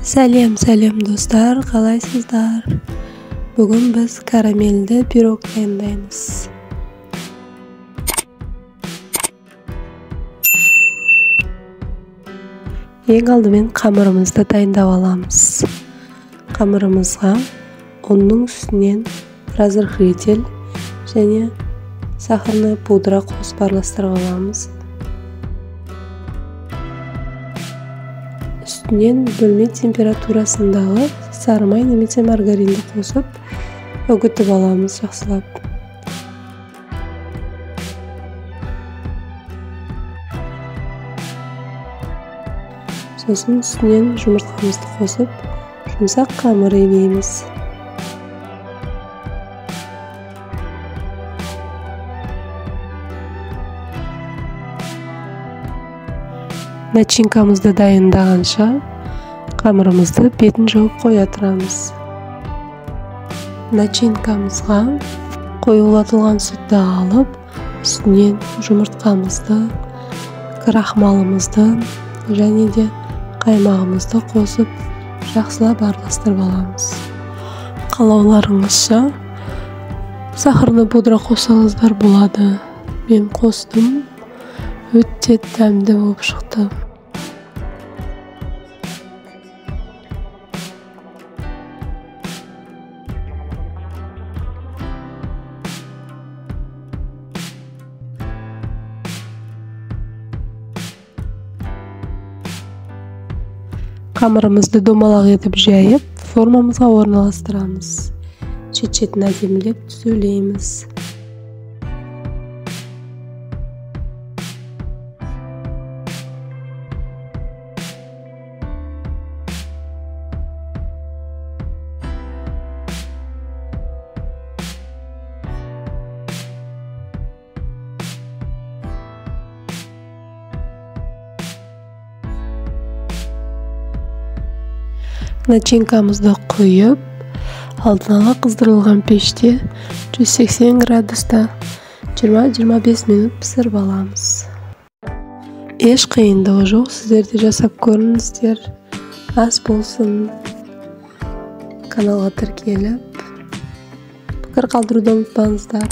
Сәлем достар, қалайсыздар? Бүгін біз карамельді пирог дайындаймыз. Ең алдымен қамырымызды дайындап аламыз. Қамырымызға ұнның үстінен разрыхлитель және сахарный пудра қосып араластырып аламыз. Үстінен бөлме температурасындағы сары май немесе маргаринді қосып үгітіп аламыз жақсылап. Сосын үстінен жұмыртқамызды қосып, жұмсақ қамыр илейміз. Начинкамызды дайындағанша қамырымызды бетін жауып қоя тұрамыз. Начинкамызға қоюлатылған сүтті алып, үстінен жұмыртқамызды, крахмалымызды және де қаймағымызды қосып, жақсылап араластырып аламыз. Қалауларыңызша сахарный пудра қоссаңыздар болады. Мен қостым, өте дәмді болып шықты. Қамырымызды домалақ етіп жайып, формамызға орналастырамыз. Шет-шетін әдемілеп түзелейміз. Начинкамызды құйып, алдын ала қыздырылған пеште 180 градуста 20-25 минут пісіріп аламыз. Еш қиындығы жоқ, сіздер де жасап көріңіздер. Ас болсын. Каналға тіркеліп, пікір қалдыруды ұмытпаңыздар.